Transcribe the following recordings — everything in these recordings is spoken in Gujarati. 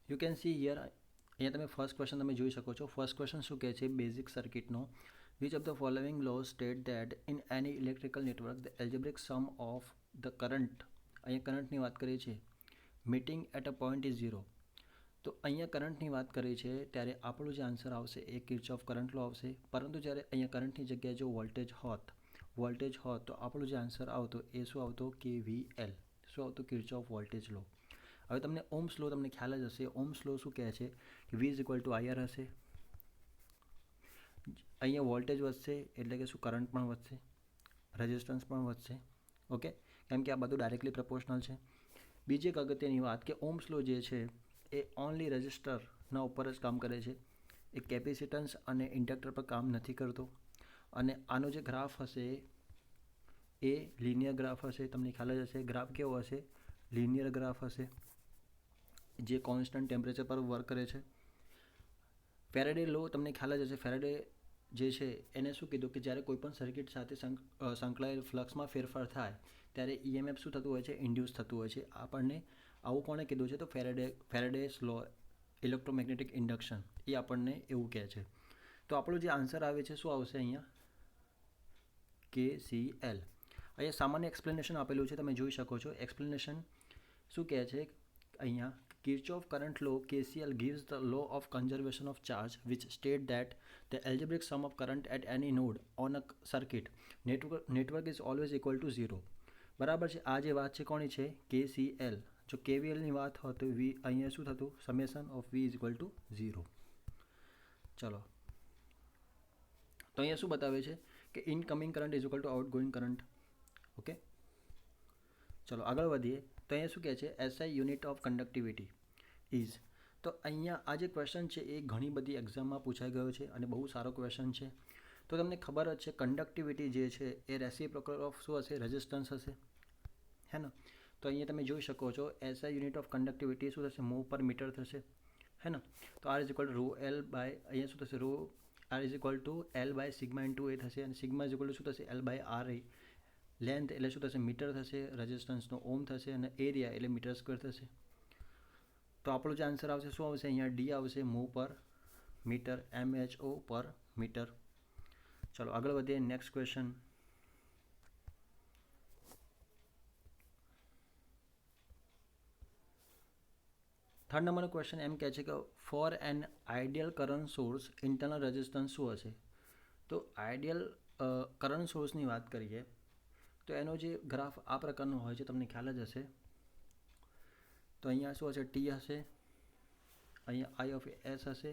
યુ કેન સી હિયર, અહીંયા તમે ફર્સ્ટ ક્વેશ્ચન તમે જોઈ શકો છો. ફર્સ્ટ ક્વેશ્ચન શું કહે છે બેઝિક સર્કિટનો. Which of the following laws state that in any electrical network the algebraic sum of the current, અહીંયા કરંટની વાત કરી છે, meeting at a point is 0. તો અહીંયા કરંટની વાત કરી છે ત્યારે આપણો જે આન્સર આવશે એ કિર્ચોફ કરંટ લો આવશે. પરંતુ જ્યારે અહીંયા કરંટની જગ્યાએ જો વોલ્ટેજ હોત તો આપણો જે આન્સર આવતો એ શું આવતો KVL, શું આવતું કિર્ચોફ વોલ્ટેજ લો. હવે તમને ઓમ્સ લો તમને ખ્યાલ જ હશે. ઓમ્સ લો શું કહે છે કે V = IR હશે. અહીંયા વોલ્ટેજ વધશે એટલે કે શું કરંટ પણ વધશે, રેઝિસ્ટન્સ પણ વધશે. ઓકે, કેમ કે આ બધું ડાયરેક્ટલી પ્રપોર્શનલ છે. બીજી એક અગત્યની વાત કે ઓમ્સ લો જે છે એ ઓનલી રેઝિસ્ટરના ઉપર જ કામ કરે છે. એ કેપેસિટન્સ અને ઇન્ડક્ટર પર કામ નથી કરતો. અને આનો જે ગ્રાફ હશે એ લિનિયર ગ્રાફ હશે. તમને ખ્યાલ જ હશે ગ્રાફ કેવો હશે, લિનિયર ગ્રાફ હશે જે કોન્સ્ટન્ટ ટેમ્પરેચર પર વર્ક કરે છે. ફેરેડે લો તમને ખ્યાલ જ હશે. ફેરેડે જે છે એને શું કીધું કે જ્યારે કોઈ પણ સર્કિટ સાથે સંકળાયેલ ફ્લક્સમાં ફેરફાર થાય ત્યારે EMF શું થતું હોય છે, ઇન્ડ્યુસ થતું હોય છે. આપણને આવું કોણે કીધું છે તો ફેરેડેસ લો, ઇલેક્ટ્રોમેગ્નેટિક ઇન્ડક્શન, એ આપણને એવું કહે છે. તો આપણો જે આન્સર આવે છે શું આવશે અહીંયા KCL. અહીંયા સામાન્ય એક્સપ્લેનેશન આપેલું છે તમે જોઈ શકો છો. એક્સપ્લેનેશન શું કહે છે અહીંયા, Kirchhoff current law KCL gives the law of conservation of charge which state that the algebraic sum of current at any node on a circuit network is always equal to 0. બરાબર છે. આ જે વાત છે કોની છે, KCL. જો KVLની વાત હોય તો અહીંયા શું થતું, સમેશન ઓફ V = 0. ચલો, તો અહીંયા શું બતાવે છે કે incoming current is equal two outgoing current. Okay, ચલો આગળ વધીએ. તો અહીંયા શું કહે છે SI unit of conductivity is. તો અહીંયા આ જે ક્વેશ્ચન છે એ ઘણી બધી એક્ઝામમાં પૂછાઈ ગયો છે અને બહુ સારો ક્વેશ્ચન છે. તો તમને ખબર જ છે કન્ડક્ટિવિટી જે છે એ રેસિપ્રોકલ ઓફ શું હશે, રેઝિસ્ટન્સ હશે, હે ને. તો અહીંયા તમે જોઈ શકો છો SI યુનિટ ઓફ કન્ડક્ટિવિટી શું થશે, mho પર મીટર થશે, હે ને. તો R = ρl બાય અહીંયા શું થશે, R = L / સિગ્મા × A થશે. અને સિગ્મા = શું થશે, L/R. લેન્થ એટલે શું થશે, મીટર થશે, રેઝિસ્ટન્સનો ઓમ થશે અને એરિયા એટલે મીટર સ્ક્વેર થશે. તો આપણો જે આન્સર આવશે શું આવશે અહીંયા D આવશે, mho પર મીટર, MHO પર મીટર. ચલો આગળ વધીએ. Next question. થર્ડ નંબરનો ક્વેશ્ચન એમ કહે છે કે for an ideal current source internal resistance શું હશે. તો આઈડિયલ કરંટ સોર્સની વાત કરીએ તો એનો જે ગ્રાફ આ પ્રકારનો હોય છે, તમને ખ્યાલ જ હશે. તો અહીંયા શું હશે, T હશે, અહીંયા I of S હશે,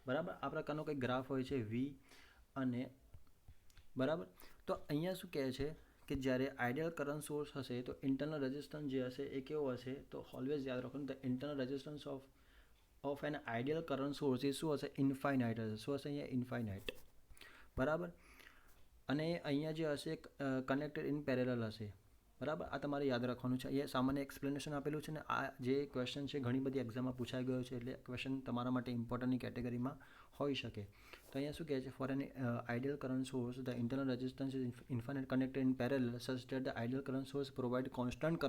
બરાબર. આ પ્રકારનો કંઈક ગ્રાફ હોય છે V અને બરાબર. તો અહીંયા શું કહે છે કે જ્યારે આઈડિયલ કરંટ સોર્સ હશે તો ઇન્ટરનલ રેઝિસ્ટન્સ જે હશે એ કેવો હશે, તો ઓલવેઝ યાદ રાખો the internal resistance of an ideal current source એ શું હશે, ઇન્ફાઇનાઇટ હશે. શું હશે અહીંયા, ઇન્ફાઇનાઇટ, બરાબર. અને અહીંયા જે હશે કનેક્ટેડ ઇન પેરેલલ હશે, બરાબર. આ તમારે યાદ રાખવાનું છે. અહીંયા સામાન્ય એક્સપ્લેનેશન આપેલું છે ને આ જે ક્વેશ્ચન છે ઘણી બધી એક્ઝામમાં પૂછાઈ ગયો છે એટલે ક્વેશ્ચન તમારા માટે ઇમ્પોર્ટન્ટની કેટેગરીમાં હોઈ શકે. તો અહીંયા શું કહે છે, for an ideal current source the internal resistance is infinite connected in parallel such that the ideal current source provide constant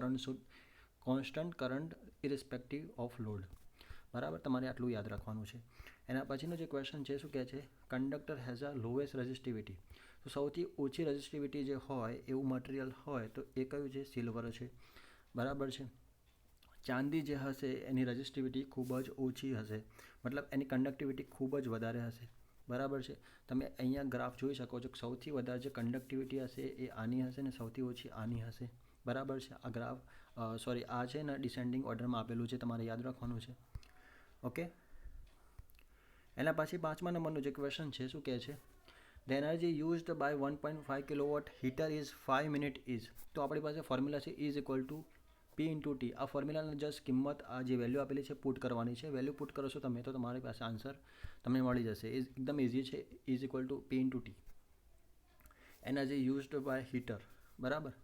current irrespective of load. બરાબર, તમારે આટલું યાદ રાખવાનું છે. એના પછીનો જે ક્વેશ્ચન છે શું કહે છે, conductor has a lowest resistivity. તો સૌથી ઓછી રેઝિસ્ટિવિટી જે હોય એવું મટીરિયલ હોય તો એ કયું છે, સિલ્વર છે, બરાબર છે. ચાંદી જે હશે એની રેઝિસ્ટિવિટી ખૂબ જ ઓછી હશે, મતલબ એની કંડક્ટિવિટી ખૂબ જ વધારે હશે, બરાબર છે. તમે અહીંયા ગ્રાફ જોઈ શકો છો. સૌથી વધારે જે કંડક્ટિવિટી હશે એ આની હશે ને સૌથી ઓછી આની હશે, બરાબર છે. આ ગ્રાફ આ છે ને ડિસેન્ડિંગ ઓર્ડરમાં આપેલું છે, તમારે યાદ રાખવાનું છે. ઓકે, એના પછી 5મા નંબરનું જે ક્વેશ્ચન છે શું કહે છે, the energy used by 1.5 kilowatt heater is 5 minute is. તો આપણી પાસે ફોર્મ્યુલા છે is equal to P × T. આ ફોર્મ્યુલાની જસ્ટ કિંમત આ જે વેલ્યુ આપેલી છે પુટ કરવાની છે. વેલ્યુ પુટ કરો છો તમે તો તમારી પાસે આન્સર તમને મળી જશે. એકદમ ઇઝી છે. Is equal to P × T, energy used by heater, બરાબર.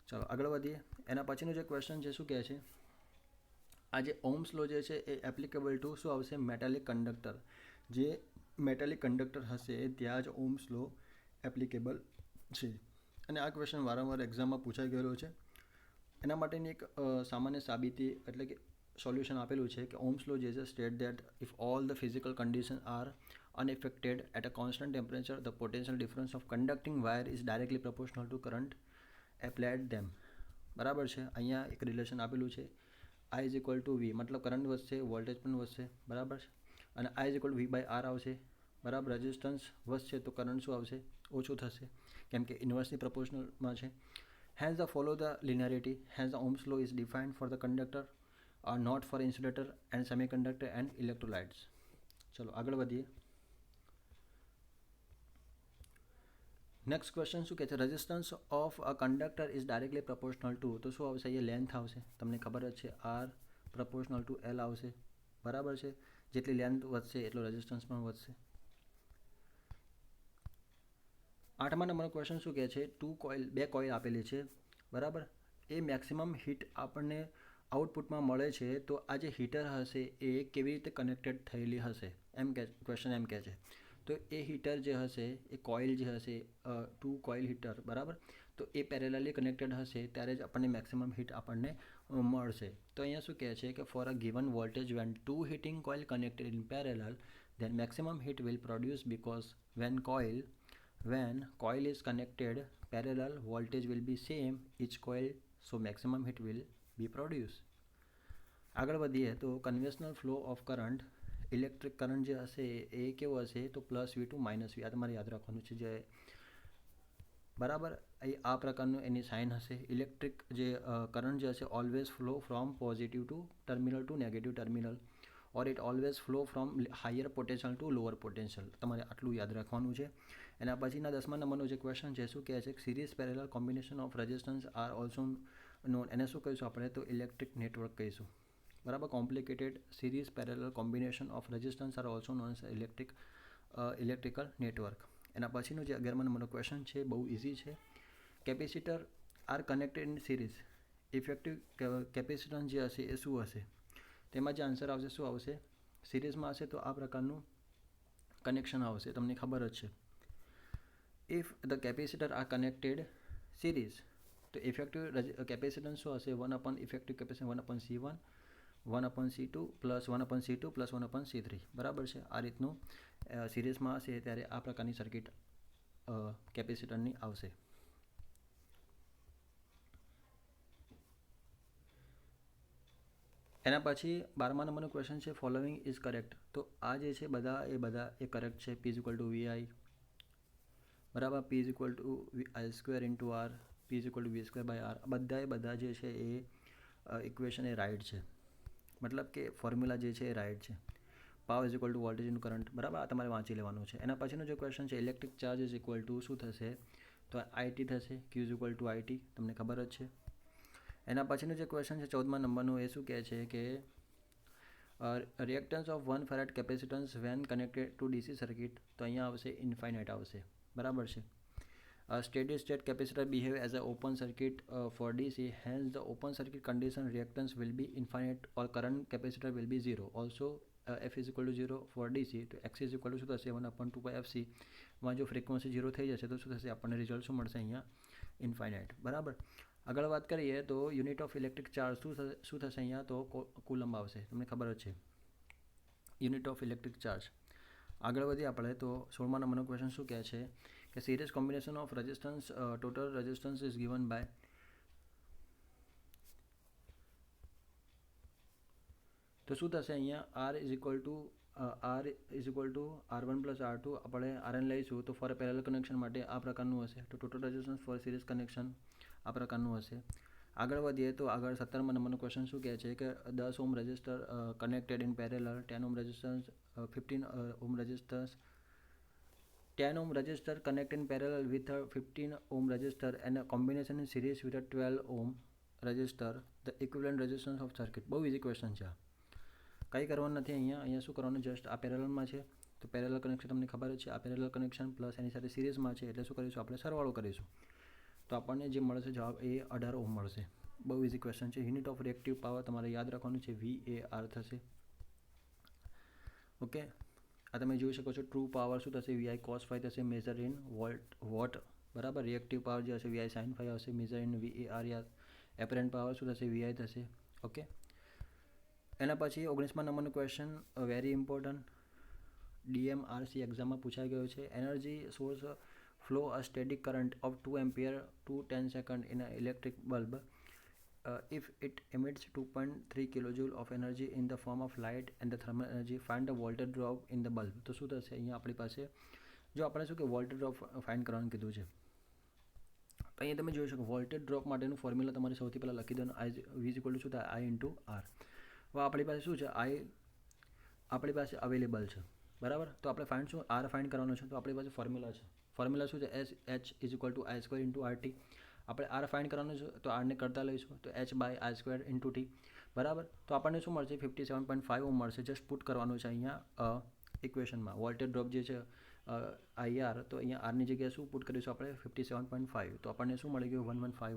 ચલો આગળ વધીએ. એના પછીનું જે ક્વેશ્ચન છે શું કહે છે, આ જે ઓહ્મ્સ લો જે છે એ એપ્લિકેબલ ટુ શું આવશે, મેટાલિક કંડક્ટર. જે મેટાલિક કંડક્ટર હશે ત્યાં જ ઓહ્મ્સ લો એપ્લિકેબલ છે. અને આ ક્વેશ્ચન વારંવાર એક્ઝામમાં પૂછાઈ ગયેલો છે. એના માટેની એક સામાન્ય સાબિતી એટલે કે સોલ્યુશન આપેલું છે કે ઓહ્મ્સ લો જે છે state that if all the physical condition R unaffected at a constant temperature the potential difference of conducting wire is directly proportional to current applied them. બરાબર છે. અહીંયા એક રિલેશન આપેલું છે I ઇઝ ઇક્વલ ટુ વી, મતલબ કરંટ વધશે, વોલ્ટેજ પણ વધશે, બરાબર છે. અને I is equal to V by R આવશે, બરાબર. રેઝિસ્ટન્સ વધશે તો કરંટ શું આવશે? ઓછું થશે, કેમ કે ઇન્વર્સલી પ્રપોર્શનલમાં છે. Hence the follow the linearity, hence the Ohm's law is defined for the conductor not for insulator and semiconductor and electrolytes. ચલો આગળ વધીએ. નેક્સ્ટ ક્વેશ્ચન શું કહે છે? Resistance of a conductor is directly proportional two, તો શું આવશે? એ લેન્થ આવશે, તમને ખબર જ છે આર પ્રપોર્શનલ ટુ એલ આવશે, બરાબર છે. જેટલી લેન્થ વધશે એટલો રેઝિસ્ટન્સ પણ વધશે. 8મા નંબરનો ક્વેશ્ચન શું કહે છે? બે કોઇલ આપેલી છે, બરાબર. એ મેક્સિમમ હીટ આપણને આઉટપુટમાં મળે છે, તો આ જે હીટર હશે એ કેવી રીતે કનેક્ટેડ થયેલી હશે, એમ કે ક્વેશ્ચન એમ કહે છે. તો એ હીટર જે હશે, એ કોઇલ જે હશે, 2 કોઇલ હીટર, બરાબર. તો એ પેરેલલી કનેક્ટેડ હશે ત્યારે જ આપણને મેક્સિમમ હીટ આપણને મળશે. તો અહીંયા શું કહે છે કે for a given voltage when 2 heating coil connected in parallel then maximum heat will produce because when coil is connected parallel voltage will be same each coil, so maximum heat will be produced. આગળ વધીએ તો conventional flow of current, electric current જે હશે એ કેવો હશે? તો +V2 -V, આ તમારે યાદ રાખવાનું છે. જે બરાબર આ પ્રકારનું એની સાઇન હશે. ઇલેક્ટ્રિક જે કરંટ જે હશે always flow from positive to terminal to negative terminal, or it always flow from higher potential to lower potential. તમારે આટલું યાદ રાખવાનું છે. એના પછીના 10મા નંબરનો જે ક્વેશ્ચન છે શું કહે છે? Series parallel combination of resistance are also known, એને શું કહીશું આપણે? તો ઇલેક્ટ્રિક નેટવર્ક કહીશું, બરાબર. Complicated series parallel combination of resistance are also known as electrical network. એના પછીનો જે 11મા નંબરનો ક્વેશ્ચન છે બહુ ઇઝી છે. Capacitor are connected in series, effective capacitance જે હશે એ શું હશે? તેમાં જે આન્સર આવશે શું આવશે? સિરીઝમાં હશે તો આ પ્રકારનું કનેક્શન આવશે, તમને ખબર જ છે. If the capacitor are connected series, તો ઇફેક્ટિવ કેપેસિટન્સ શું હશે? 1 effective capacitance 1/C1 1/C2 + 1/C2 + 1/C3, બરાબર છે. આ રીતનું સિરીઝમાં હશે ત્યારે આ પ્રકારની સર્કિટ કેપેસિટરની આવશે. એના પછી 12મા નંબરનો ક્વેશ્ચન છે ફોલોઈંગ ઇઝ કરેક્ટ. તો આ જે છે બધા એ કરેક્ટ છે. P = VI, બરાબર. P = I² × R, P = V²/R, બધા જે છે એ ઇક્વેશન એ રાઇટ છે, મતલબ કે ફોર્મ્યુલા જે છે એ રાઇટ છે. પાવર = વોલ્ટેજ × કરંટ, બરાબર. આ તમારે વાંચી લેવાનું છે. એના પછીનો જે ક્વેશ્ચન છે ઇલેક્ટ્રિક ચાર્જ શું થશે? તો IT થશે. Q = IT, તમને ખબર જ છે. એના પછીનો જે ક્વેશ્ચન છે 14મા નંબરનો એ શું કહે છે કે reactance of 1 farad capacitance when connected to DC circuit, તો અહીંયા આવશે ઇન્ફાઇનાઇટ આવશે, બરાબર છે. Steady state capacitor behave as a open circuit for DC, hence the open circuit condition reactance will be infinite or current capacitor will be 0. Also F = 0 for DC, તો X = શું થશે? 1/2πfC. માં જો ફ્રિકવન્સી 0 થઈ જશે તો શું થશે? આપણને રિઝલ્ટ શું મળશે? અહીંયા ઇન્ફાઇનાઇટ, બરાબર. આગળ વાત કરીએ તો યુનિટ ઓફ ઇલેક્ટ્રિક ચાર્જ શું થશે? અહીંયા તો કુલમ્બ આવશે, તમને ખબર જ છે યુનિટ ઓફ ઇલેક્ટ્રિક ચાર્જ. આગળ વધીએ આપણે તો 16મા નંબરનો ક્વેશ્ચન શું કહે છે કે series combination of resistance, total resistance is given by, તો શું થશે? અહીંયા R = R1 + R2, આપણે RN લઈશું તો ફોર પેરેલલ કનેક્શન માટે આ પ્રકારનું હશે. તો total resistance for series connection આ પ્રકારનું હશે. આગળ વધીએ તો આગળ 17મા નંબરનો ક્વેશ્ચન શું કહે છે કે 10 ohm resistor connected in parallel, 10 ohm resistance 15 ohm resistance 10 ohm resistor connect in parallel with a 15 ohm resistor and a combination in series with a 12 ohm resistor, the equivalent resistance of circuit. બહુ ઇઝી ક્વેશ્ચન છે. કંઈ કરવાનું નથી અહીંયા શું કરવાનું? જસ્ટ આ પેરેલલમાં છે તો પેરેલલ કનેક્શન તમને ખબર જ છે. આ પેરેલલ કનેક્શન પ્લસ એની સાથે સિરીઝમાં છે એટલે શું કરીશું? આપણે સરવાળો કરીશું તો આપણને જે મળશે જવાબ એ 18 ઓહ્મ મળશે. બહુ ઇઝી ક્વેશ્ચન છે. યુનિટ ઓફ રિએક્ટિવ પાવર તમારે યાદ રાખવાનું છે, VAR થશે. ઓકે, આ તમે જોઈ શકો છો. ટ્રુ પાવર શું થશે? VI cos phi થશે, મેઝર ઇન વોટ, બરાબર. રિએક્ટિવ પાવર જે હશે VI sin phi આવશે, measure in VAR. Apparent power શું થશે? VI થશે. ઓકે, એના પછી 19મા નંબરનું ક્વેશ્ચન વેરી ઇમ્પોર્ટન્ટ, DMRC એક્ઝામમાં પૂછાઈ ગયો છે. Energy source flow a static current of 2 ampere to 10 second in a electric bulb if it emits 2.3 kilojoule of energy in the form of light and the thermal energy, find the voltage drop in the bulb. તો શું થશે અહીંયા આપણી પાસે, જો આપણે શું કે વોલ્ટેજ ડ્રોપ ફાઇન્ડ કરવાનું કીધું છે, તો અહીંયા તમે જોઈ શકો વોલ્ટેજ ડ્રોપ માટેનું ફોર્મ્યુલા તમારે સૌથી પહેલાં લખી દેવાનું, આઈ વી ઇક્વલ ટુ શું થાય, આઈ ઇન્ટુ આર. હવે આપણી પાસે શું છે, આઈ આપણી પાસે અવેલેબલ છે, બરાબર. તો આપણે ફાઇન્ડ શું આર ફાઇન્ડ કરવાનો છે, તો આપણી પાસે ફોર્મ્યુલા છે. ફોર્મ્યુલા શું છે, H is equal to I square into R T. આપણે આર ફાઇન્ડ કરવાનું છે તો આરને કરતા લઈશું, તો H by I square into T, બરાબર. તો આપણને શું મળશે, 57.5 ઓમ મળશે. જસ્ટ પુટ કરવાનું છે અહીંયા ઇક્વેશનમાં વોલ્ટેજ ડ્રોપ જે છે આઈઆર, તો અહીંયા આરની જગ્યાએ શું પુટ કરીશું આપણે, 57.5, તો આપણને શું મળી ગયું, 115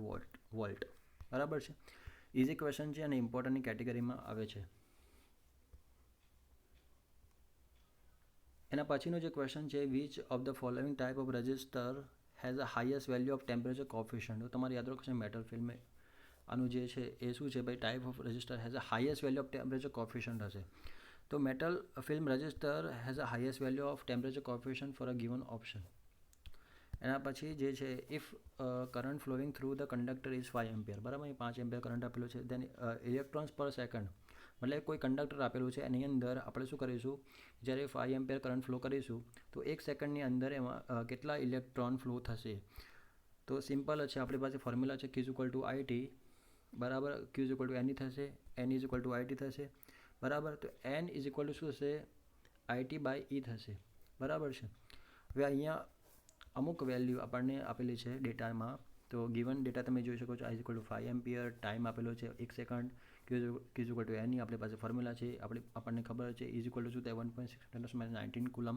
વોલ્ટ, બરાબર છે. ઇઝી ક્વેશ્ચન છે અને ઇમ્પોર્ટન્ટની કેટેગરીમાં આવે છે. એના પછીનો જે ક્વેશ્ચન છે, which of the following type of register has a highest value of temperature coefficient. તો તમારે યાદ રાખો મેટલ ફિલ્મ આનું જે છે એ શું છે ભાઈ, type of register has a highest value of temperature coefficient હશે. તો metal film register has a highest value of temperature coefficient four a given option. એના પછી જે છે, if current flowing through the conductor is 5 ampere, બરાબર. અહીં 5 એમ્પિયર કરંટ આપેલો છે. દેન ઇલેક્ટ્રોન્સ પર સેકન્ડ, મતલબ કોઈ કંડક્ટર આપેલું છે એની અંદર આપણે શું કરીશું, જ્યારે 5 એમ્પિયર કરંટ ફ્લો કરીશું તો 1 સેકન્ડની અંદર એમાં કેટલા ઇલેક્ટ્રોન ફ્લો થશે. તો સિમ્પલ છે, આપણી પાસે ફોર્મ્યુલા છે, Q is equal to I T, બરાબર. Q is equal to N થશે, N is equal to I T થશે, બરાબર. તો એન ઇઝ ઇક્વલ ટુ શું થશે, આઈ ટી બાય ઈ થશે, બરાબર છે. હવે અહીંયા અમુક વેલ્યુ આપણને આપેલી છે ડેટામાં, તો ગિવન ડેટા તમે જોઈ શકો છો, I is equal to 5 ampere, time આપેલો છે 1 second, Q is equal to એની આપણી પાસે ફોર્મ્યુલા છે, આપણને ખબર છે, ઇઝ ઇક્વલ ટુ શું થાય, 1.6 × 19 કુલમ,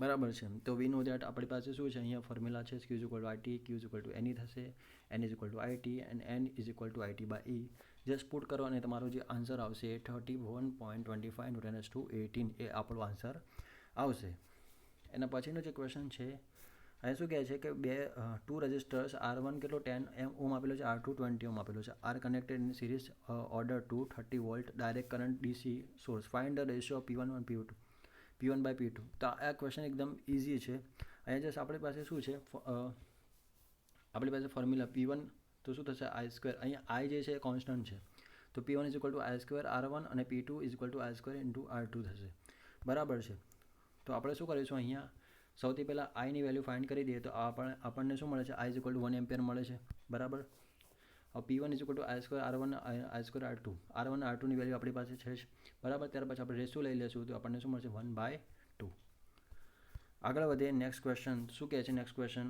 બરાબર છે. તો વી નો દેટ આપણી પાસે શું છે, અહીંયા ફોર્મ્યુલા છે, Q is equal to I T, Q is equal to એની થશે, N is equal to I T and N is equal to I T by E. Just put કરો અને તમારો જે આન્સર આવશે એ 31.25 ન્યૂટન ટુ 18 એ આપણો આન્સર આવશે. એના પછીનો જે ક્વેશ્ચન છે, અહીં શું કહે છે કે ટુ રજિસ્ટર્સ R1 કેટલો 10 ઓમ આપેલો છે, R2 20 ઓમ આપેલો છે, are connected in series order to 30 volt direct current DC source, find the ratio of P1 અને P1 બાય P2. તો આ ક્વેશ્ચન એકદમ ઇઝી છે. અહીંયા જસ્ટ આપણી પાસે શું છે, આપણી પાસે ફોર્મ્યુલા P1 તો શું થશે, આઈ સ્ક્વેર, અહીંયા આઈ જે છે એ કોન્સ્ટન્ટ છે, તો P1 is equal to I square R1 અને P2 is equal to I square into R2 થશે, બરાબર છે. તો આપણે શું કરીશું, અહીંયા સૌથી પહેલાં આઈની વેલ્યુ ફાઇન્ડ કરી દઈએ તો આપણને શું મળે છે, આઈ ઇઝ ઇક્વલ ટુ 1 એમ્પિયર મળે છે, બરાબર. હવે P1 is equal to I square R1 i square R2, R1 અને R2ની વેલ્યુ આપણી પાસે છે જ, બરાબર. ત્યાર પછી આપણે રેશિયો લઈ લઈશું તો આપણને શું મળશે, 1/2. આગળ વધીએ, નેક્સ્ટ ક્વેશ્ચન શું કહે છે, next question,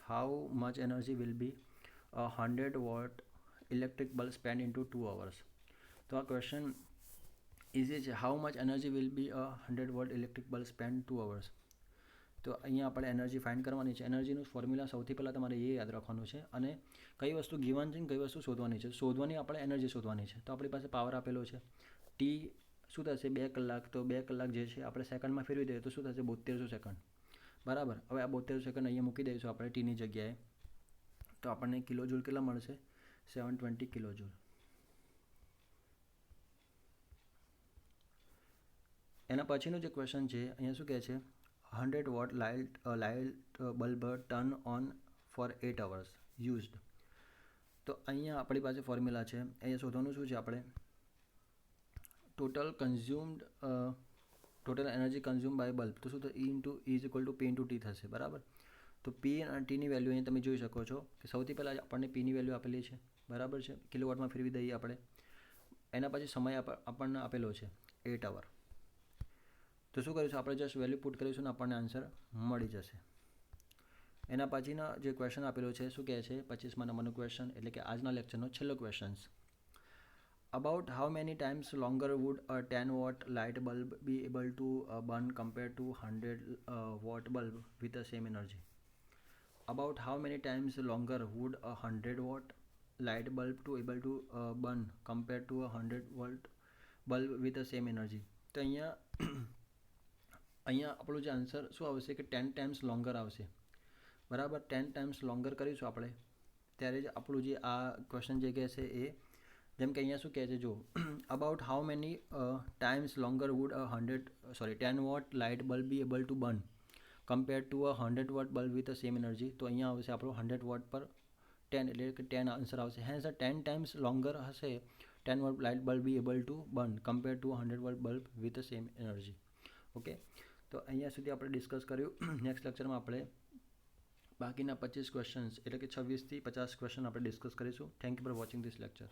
how much energy will be 100 watt electric bulb spend into 2 hours. તો આ ક્વેશ્ચન ઇઝી છે, how much energy will be 100 watt electric bulb spend 2 hours. તો અહીંયા આપણે એનર્જી ફાઇન્ડ કરવાની છે. એનર્જીનું ફોર્મ્યુલા સૌથી પહેલાં તમારે એ યાદ રાખવાનું છે, અને કઈ વસ્તુ ગિવન છે ને કઈ વસ્તુ શોધવાની છે, શોધવાની આપણે એનર્જી શોધવાની છે. તો આપણી પાસે પાવર આપેલો છે, ટી શું થશે, 2 કલાક, તો 2 કલાક જે છે આપણે સેકન્ડમાં ફેરવી દઈએ તો શું થશે, 7200 સેકન્ડ, બરાબર. હવે આ 7200 સેકન્ડ અહીંયા મૂકી દઈશું આપણે ટીની જગ્યાએ, તો આપણને કિલોજૂલ કેટલા મળશે, 720 કિલોજૂલ. એના પછીનો જે ક્વેશ્ચન છે, અહીંયા શું કહે છે, 100 watt light bulb turn on for 8 hours used. તો અહીંયા આપણી પાસે ફોર્મ્યુલા છે, અહીંયા શોધવાનું શું છે, આપણે total energy consume by bulb, તો શું થશે, E into E is equal to P into T થશે, બરાબર. તો P અને ટીની વેલ્યુ અહીંયા તમે જોઈ શકો છો કે સૌથી પહેલાં આપણને Pની વેલ્યુ આપેલી છે, બરાબર છે, કિલોવોટમાં ફેરવી દઈએ આપણે. એના પછી સમય આપણને આપેલો છે 8 hour. તો શું કરીશું, આપણે જસ્ટ વેલ્યુ પુટ કરીશું ને આપણને આન્સર મળી જશે. એના પછીનો જે ક્વેશ્ચન આપેલો છે, શું કહે છે, 25મા નંબરનું ક્વેશ્ચન, એટલે કે આજના લેક્ચરનો છેલ્લો question. About how many times longer would a 10 watt light bulb be able to burn compared to 100 watt bulb with the same energy? About how many times longer would a 100 watt light bulb to able to burn compared to a 100 watt bulb with the same energy? તો અહીંયા આપણું જે આન્સર શું આવશે કે 10 times longer આવશે, બરાબર. 10 times longer કરીશું આપણે ત્યારે જ આપણું જે આ ક્વેશ્ચન જે કહે છે એ જેમ કે અહીંયા શું કહે છે જો about how many times longer would a 10 watt light bulb be able to burn compare to a 100 watt bulb with the same energy. તો અહીંયા આવશે આપણો 100 વોટ પર 10 એટલે કે 10 આન્સર આવશે. હેન્સ 10 ટાઈમ્સ લોંગર હશે 10 watt light bulb be able to burn compare to 100 watt bulb with the same energy. Okay, તો અહીંયા સુધી આપણે ડિસ્કસ કર્યું. નેક્સ્ટ લેક્ચરમાં આપણે બાકીના 25 ક્વેશ્ચન્સ એટલે કે 26 થી 50 ક્વેશ્ચન આપણે ડિસ્કસ કરીશું. Thank you for watching this lecture.